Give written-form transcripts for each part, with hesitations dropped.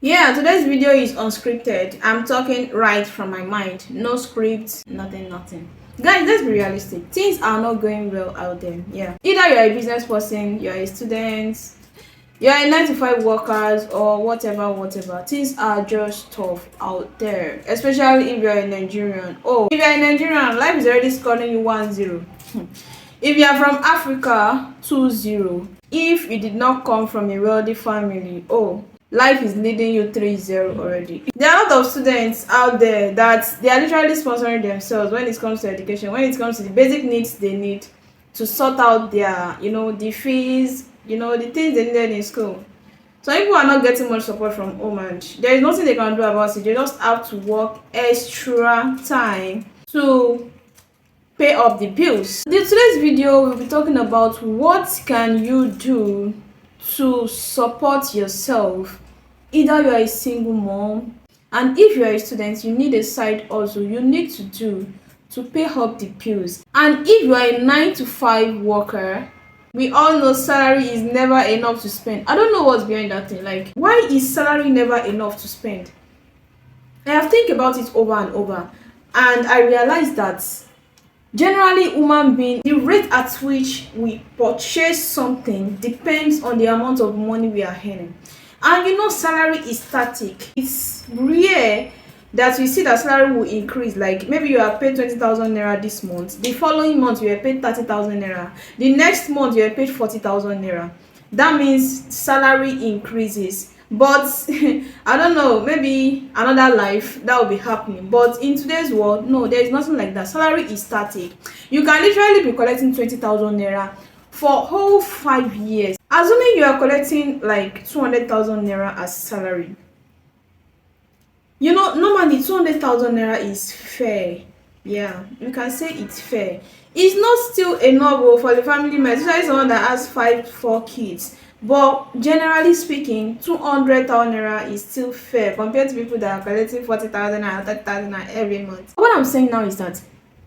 Yeah, today's video is unscripted. I'm talking right from my mind. No script, nothing. Guys, let's be realistic. Things are not going well out there. Yeah. Either you're a business person, you're a student, you're a 9 to 5 workers, or whatever. Things are just tough out there. Especially if you're a Nigerian. Oh, if you're a Nigerian, life is already scoring you 1-0. If you are from Africa, 2-0. If you did not come from a wealthy family, oh, life is leading you 3-0 already. There are a lot of students out there that they are literally sponsoring themselves when it comes to education, when it comes to the basic needs they need to sort out their, the fees, the things they needed in school. So people are not getting much support from home, and there is nothing they can do about it. They just have to work extra time to pay up the bills. In today's video, we'll be talking about what can you do to support yourself. Either you are a single mom, and if you are a student, you need a side hustle you need to do to pay up the bills. And if you are a 9 to 5 worker, we all know salary is never enough to spend. I don't know what's behind that thing. Like, why is salary never enough to spend? I have think about it over and over, and I realized that generally, human being, the rate at which we purchase something depends on the amount of money we are earning. And salary is static. It's rare that we see that salary will increase. Like maybe you are paid 20,000 naira this month. The following month you are paid 30,000 naira. The next month you are paid 40,000 naira. That means salary increases. But I don't know, maybe another life that will be happening. But in today's world, no, there is nothing like that. Salary is static. You can literally be collecting 20,000 naira for whole 5 years. Assuming you are collecting like 200,000 naira as salary. Normally 200,000 naira is fair. Yeah, you can say it's fair. It's not still enough for the family man, especially someone that has 4 kids. But generally speaking, 200,000 naira is still fair compared to people that are collecting 40,000 naira, 30,000 naira every month. What I'm saying now is that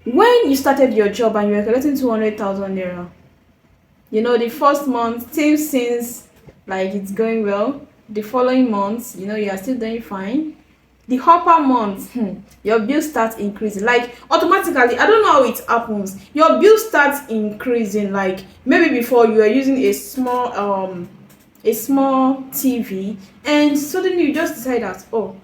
when you started your job and you were collecting 200,000 naira, the first month things seems like it's going well. The following months, you are still doing fine. The upper months, your bill starts increasing, like automatically. I don't know how it happens. Your bill starts increasing. Like maybe before you were using a small TV, and suddenly you just decide that, oh,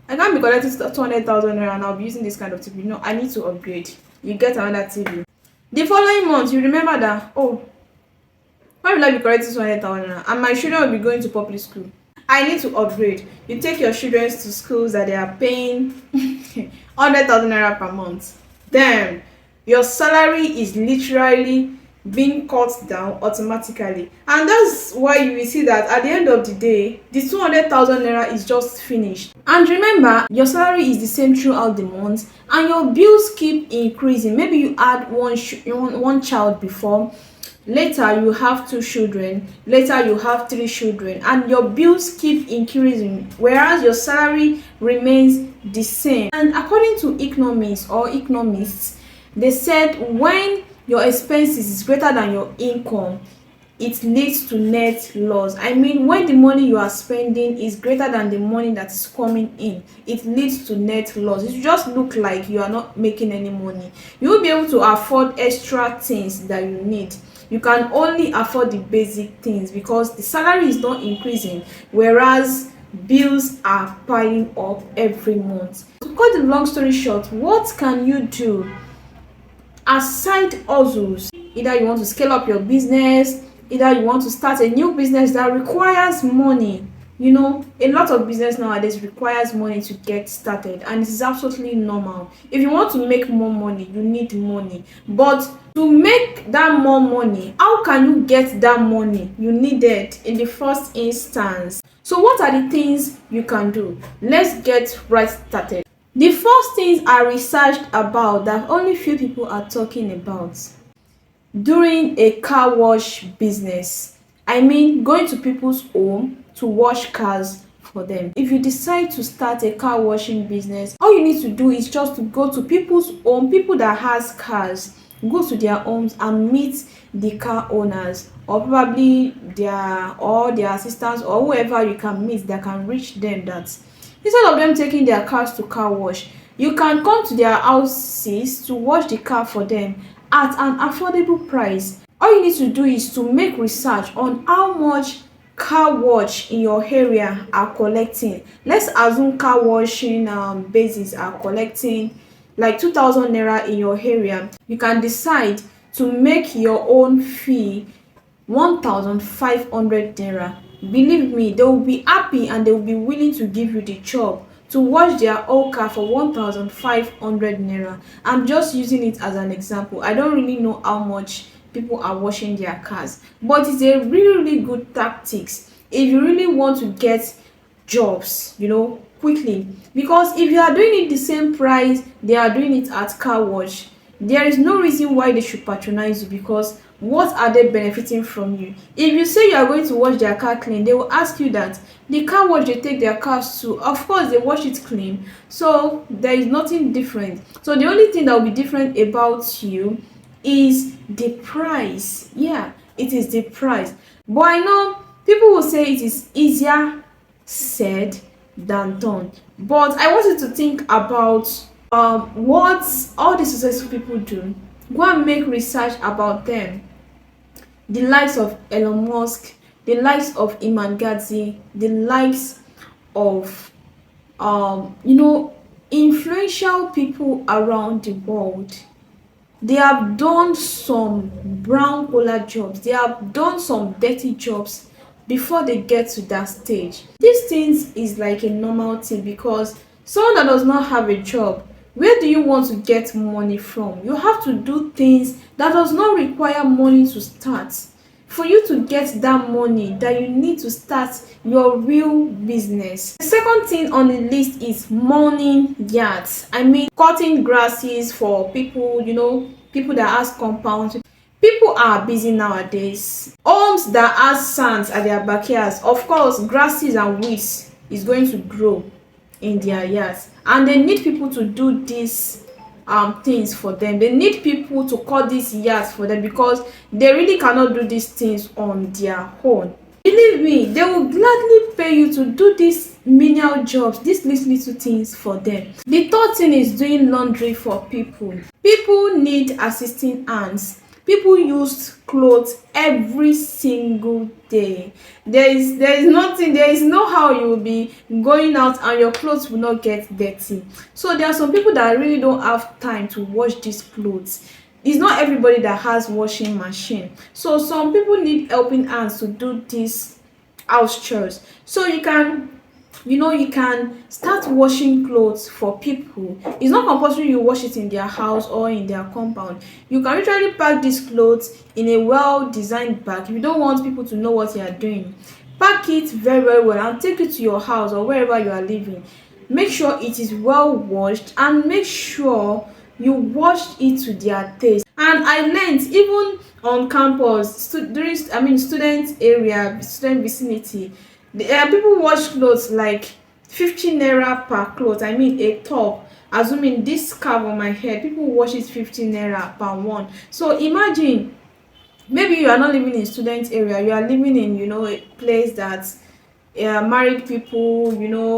I can't be collecting 200,000 naira and I'll be using this kind of TV. No, I need to upgrade. You get another TV. The following month you remember that, oh, why will I be collecting 200,000 naira and my children will be going to public school? I need to upgrade. You take your children to schools that they are paying 100,000 naira per month. Damn, your salary is literally being cut down automatically. And that's why you will see that at the end of the day, the 200,000 naira is just finished. And remember, your salary is the same throughout the month, and your bills keep increasing. Maybe you had one child before. Later you have 2 children, later you have 3 children, and your bills keep increasing whereas your salary remains the same. And according to economists, they said when your expenses is greater than your income, it leads to net loss. I mean, when the money you are spending is greater than the money that is coming in, it leads to net loss. It just look like you are not making any money. You will be able to afford extra things that you need. You can only afford the basic things because the salary is not increasing, whereas bills are piling up every month. To cut the long story short, what can you do as side hustles? Either you want to scale up your business, either you want to start a new business that requires money. A lot of business nowadays requires money to get started, and it is absolutely normal. If you want to make more money, you need money. But to make that more money, how can you get that money you needed in the first instance? So what are the things you can do? Let's get right started. The first things I researched about that only few people are talking about: during a car wash business. I mean, going to people's home to wash cars for them. If you decide to start a car washing business, all you need to do is just to go to people's home, people that has cars, go to their homes and meet the car owners, or probably their assistants, or whoever you can meet that can reach them, that instead of them taking their cars to car wash, you can come to their houses to wash the car for them at an affordable price. All you need to do is to make research on how much car wash in your area are collecting. Let's assume car washing bases are collecting like 2,000 naira in your area. You can decide to make your own fee 1,500 naira. Believe me, they will be happy and they will be willing to give you the job to wash their whole car for 1,500 naira. I'm just using it as an example. I don't really know how much people are washing their cars, but it's a really good tactics if you really want to get jobs, quickly. Because if you are doing it the same price they are doing it at car wash, there is no reason why they should patronize you, because what are they benefiting from you? If you say you are going to wash their car clean, they will ask you that the car wash they take their cars to, of course they wash it clean, so there is nothing different. So the only thing that will be different about you is the price. Yeah, it is the price. But I know people will say it is easier said than done, but I want you to think about what all the successful people do. Go and make research about them. The likes of Elon Musk, the likes of Iman Gadzhi, the likes of influential people around the world. They have done some brown collar jobs, they have done some dirty jobs before they get to that stage. These things is like a normal thing, because someone that does not have a job, where do you want to get money from? You have to do things that does not require money to start. For you to get that money, that you need to start your real business. The second thing on the list is mowing yards. I mean, cutting grasses for people, people that has compounds. People are busy nowadays. Homes that has sands at their backyards, of course grasses and weeds is going to grow in their yards, and they need people to do these things for them. They need people to cut these yards for them, because they really cannot do these things on their own. Believe me, they will gladly pay you to do these menial jobs, these little things for them. The third thing is doing laundry for people. People need assisting hands. People use clothes every single day. There is no how you will be going out and your clothes will not get dirty. So there are some people that really don't have time to wash these clothes. It's not everybody that has washing machine. So some people need helping hands to do these house chores. So you can start washing clothes for people. It's not compulsory you wash it in their house or in their compound. You can literally pack these clothes in a well-designed bag. If you don't want people to know what you are doing, pack it very well and take it to your house or wherever you are living. Make sure it is well washed, and make sure you washed it to their taste. And I learned, even on campus, student area, student vicinity, people wash clothes like 50 naira per cloth. I mean a top, assuming this scarf on my head, people wash it 50 naira per one. So imagine, maybe you are not living in student area, you are living in a place that married people,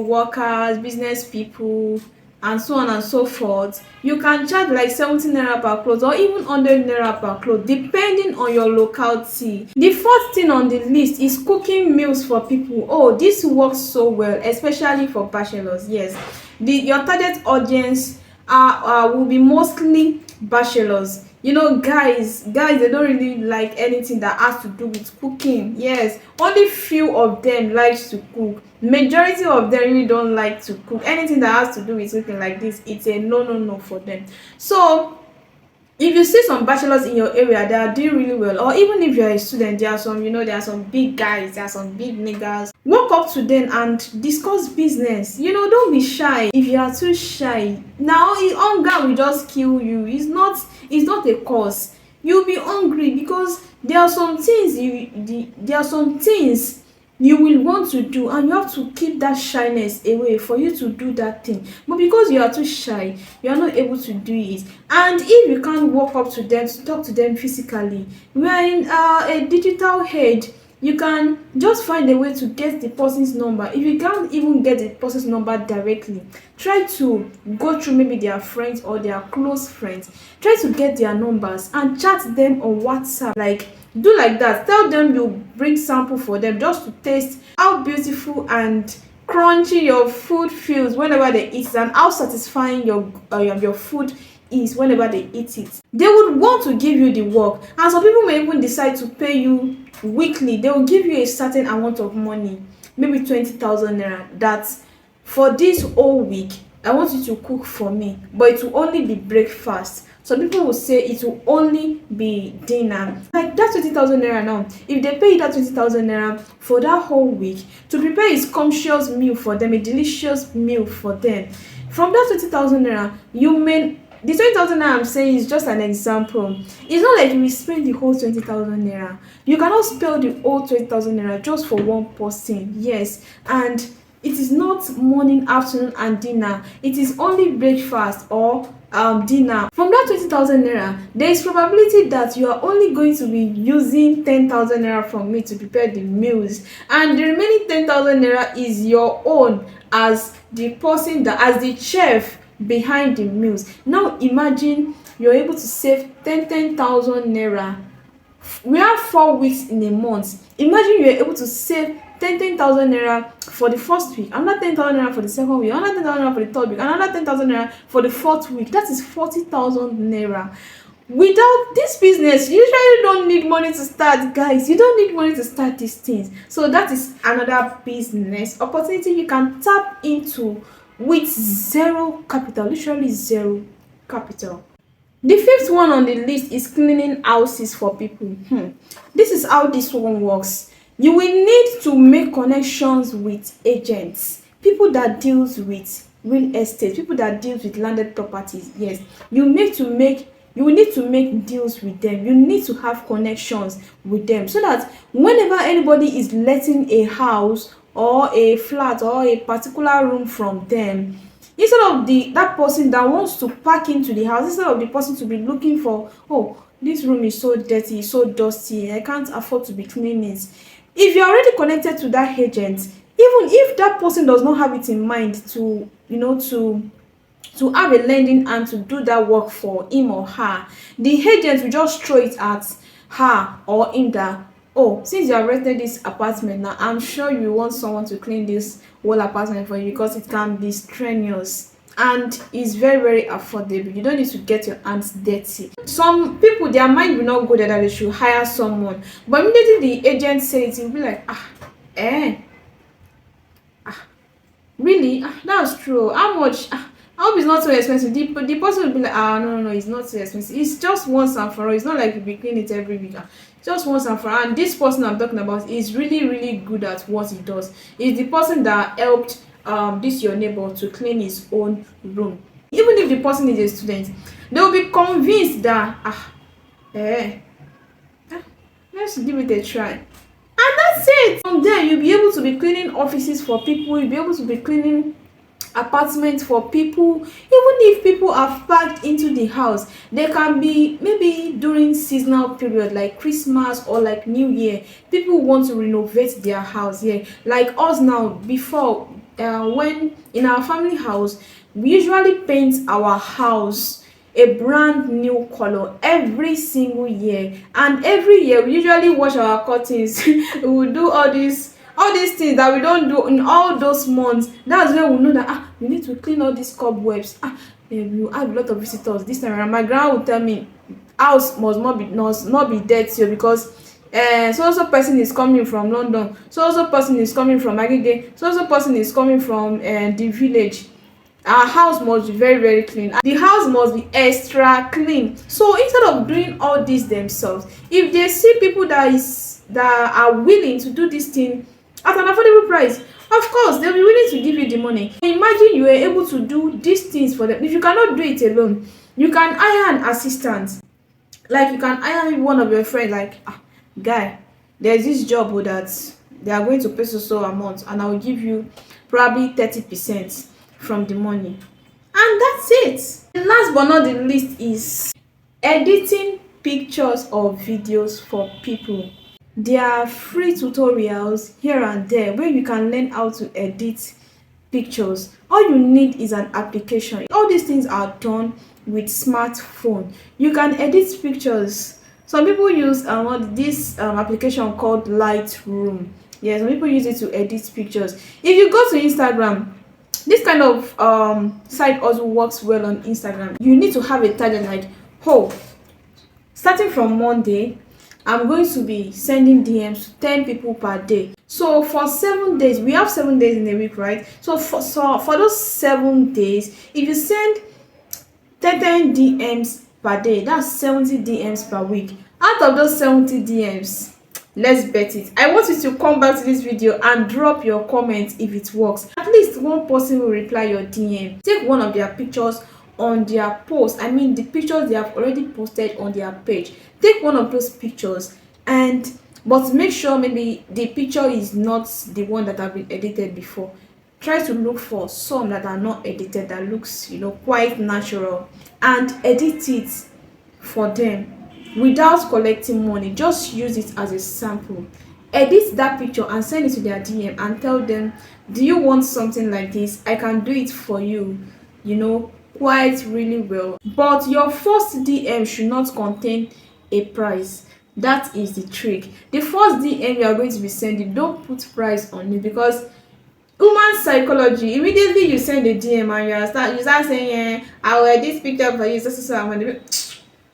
workers, business people, and so on and so forth. You can charge like 70 naira per cloth or even 100 naira per cloth, depending on your locality. The fourth thing on the list is cooking meals for people. Oh, this works so well, especially for bachelors. Yes, your target audience will be mostly bachelors. Guys, they don't really like anything that has to do with cooking. Yes, only few of them likes to cook. Majority of them really don't like to cook. Anything that has to do with cooking like this, it's a no for them. So if you see some bachelors in your area that are doing really well, or even if you're a student, there are some big guys, there are some big niggas. Walk up to them and discuss business. Don't be shy. If you are too shy, now hunger will just kill you. It's not a cause. You'll be hungry because there are some things you will want to do, and you have to keep that shyness away for you to do that thing. But because you are too shy, you are not able to do it. And if you can't walk up to them to talk to them physically, we are in a digital age. You can just find a way to get the person's number. If you can't even get the person's number directly, try to go through maybe their friends or their close friends. Try to get their numbers and chat them on WhatsApp. Like, do like that. Tell them you bring sample for them just to taste how beautiful and crunchy your food feels whenever they eat it, and how satisfying your food is whenever they eat it. They would want to give you the work, and some people may even decide to pay you weekly. They will give you a certain amount of money, maybe 20,000 naira, that for this whole week I want you to cook for me, but it will only be breakfast. Some people will say it will only be dinner. Like that 20,000 naira now, if they pay you that 20,000 naira for that whole week to prepare a scrumptious meal for them, a delicious meal for them, from that 20,000 naira, you may, the 20,000 naira I'm saying is just an example. It's not like you will spend the whole 20,000 naira. You cannot spend the whole 20,000 naira just for one person. Yes, and it is not morning, afternoon, and dinner. It is only breakfast or dinner. From that 20,000 naira, there is probability that you are only going to be using 10,000 naira from me to prepare the meals, and the remaining 10,000 naira is your own as the person that, as the chef behind the meals. Now imagine you're able to save 10,000 naira. We have 4 weeks in a month. Imagine you're able to save 10,000 naira for the first week, another 10,000 naira for the second week, another 10,000 naira for the third week, another 10,000 naira for the fourth week. That is 40,000 naira. Without this business, you usually don't need money to start, guys. You don't need money to start these things. So that is another business opportunity you can tap into with zero capital, literally zero capital. The fifth one on the list is cleaning houses for people. This is how this one works. You will need to make connections with agents, people that deals with real estate, people that deals with landed properties. Yes, you need to make deals with them. You need to have connections with them, so that whenever anybody is letting a house or a flat or a particular room from them, instead of that person that wants to pack into the house, instead of the person to be looking for, oh, this room is so dirty, so dusty, I can't afford to be cleaning it. If you're already connected to that agent, even if that person does not have it in mind to, to have a lending and to do that work for him or her, the agent will just throw it at her or him that, oh, since you have rented this apartment now, I'm sure you want someone to clean this whole apartment for you, because it can be strenuous and it's very, very affordable. You don't need to get your hands dirty. Some people, their mind will not go there that they should hire someone, but immediately the agent says it, will be like, really, that's true, how much? I hope it's not so expensive. The person will be like, no, it's not so expensive. It's just once and for all. It's not like you be cleaning it every week. Just once and for all. And this person I'm talking about is really, really good at what he does. It's the person that helped this your neighbor to clean his own room. Even if the person is a student, they will be convinced that let's give it a try. And that's it. From there, you'll be able to be cleaning offices for people. You'll be able to be cleaning apartments for people. Even if people are packed into the house, they can be maybe during seasonal period like Christmas or like New Year, people want to renovate their house. Yeah, like us now. Before, when in our family house, we usually paint our house a brand new color every single year, and every year we usually wash our curtains. We will do all these things that we don't do in all those months. That's when we know that we need to clean all these cobwebs. We will have a lot of visitors this time around. My grandma will tell me house must not be dirty, because so person is coming from London, so person is coming from Agege, so person is coming from the village. Our house must be very, very clean. The house must be extra clean. So instead of doing all this themselves, if they see people that are willing to do this thing at an affordable price, of course they'll be willing to give you the money. Imagine you were able to do these things for them. If you cannot do it alone, you can hire an assistant. Like, you can hire maybe one of your friends, like, guy, there's this job that they are going to pay so amount, and I will give you probably 30% from the money, and that's it. The last but not the least is editing pictures or videos for people. There are free tutorials here and there where you can learn how to edit pictures. All you need is an application. All these things are done with smartphone. You can edit pictures. Some people use this application called Lightroom. Yeah, some people use it to edit pictures. If you go to Instagram, this kind of site also works well on Instagram. You need to have a target like, oh, starting from Monday, I'm going to be sending DMs to 10 people per day. So for 7 days, we have 7 days in a week, right? So for those 7 days, if you send 10 DMs per day, that's 70 DMs per week. Out of those 70 DMs, let's bet it, I want you to come back to this video and drop your comments if it works. At least one person will reply your DM. Take one of their pictures on their post, I mean the pictures they have already posted on their page. Take one of those pictures, and but make sure maybe the picture is not the one that have been edited before. Try to look for some that are not edited, that looks, you know, quite natural, and edit it for them without collecting money. Just use it as a sample. Edit that picture and send it to their DM and tell them, do you want something like this? I can do it for you, you know, quite really well. But your first DM should not contain a price. That is the trick. The first DM you are going to be sending, don't put price on it, because human psychology, immediately you send a DM and you start saying, I will edit picture for you, so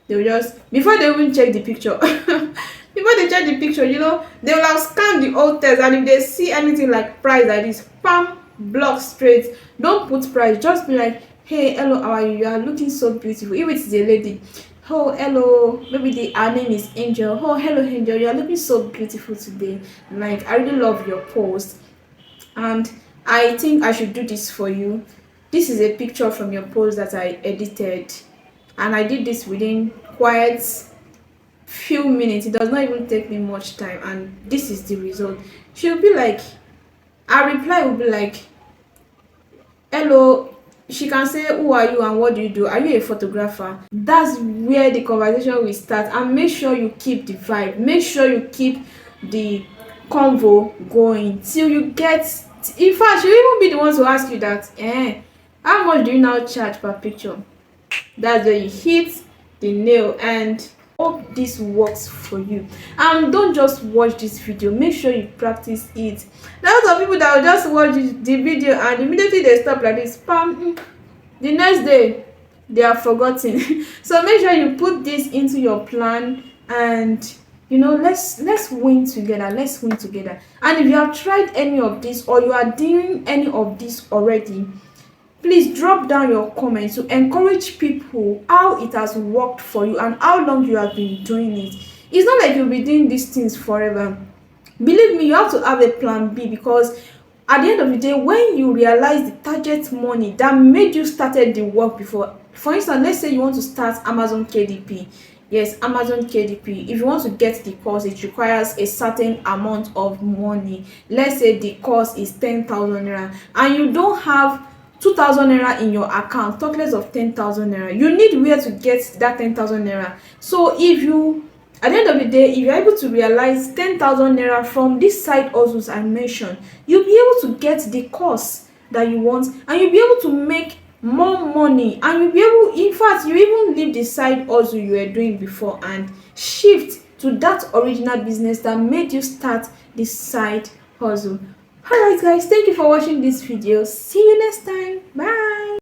they will just, before they even check the picture before they check the picture, you know, they will have scanned the old text, and if they see anything like price like this, bam, block straight. Don't put price, just be like, hey, hello, how are you? You are looking so beautiful. If it is a lady, oh, hello, maybe her name is Angel. Oh, hello, Angel, you are looking so beautiful today. Like, I really love your post, and I think I should do this for you. This is a picture from your post that I edited, and I did this within quite few minutes. It does not even take me much time, and this is the result. She'll be like, our reply will be like, hello. She can say, who are you and what do you do? Are you a photographer? That's where the conversation will start. And make sure you keep the vibe. Make sure you keep the convo going till you get, in fact, she'll even be the one to ask you that, how much do you now charge per picture? That's where you hit the nail, and hope this works for you. And don't just watch this video, make sure you practice it. There are a lot of people that will just watch the video and immediately they stop like this, spam. The next day they are forgotten. So make sure you put this into your plan, and you know, let's win together. Let's win together. And if you have tried any of this, or you are doing any of this already, please drop down your comments to encourage people how it has worked for you and how long you have been doing it. It's not like you'll be doing these things forever. Believe me, you have to have a plan B, because at the end of the day, when you realize the target money that made you started the work before, for instance, let's say you want to start Amazon KDP. Yes, Amazon KDP. If you want to get the course, it requires a certain amount of money. Let's say the course is 10,000 naira and you don't have 2,000 naira in your account, talk less of 10,000 naira. You need where to get that 10,000 naira. So if you, at the end of the day, if you're able to realize 10,000 naira from this side hustles I mentioned, you'll be able to get the course that you want, and you'll be able to make more money, and you'll be able, in fact, you even leave the side hustle you were doing before and shift to that original business that made you start this side hustle. Alright guys, thank you for watching this video. See you next time. Bye.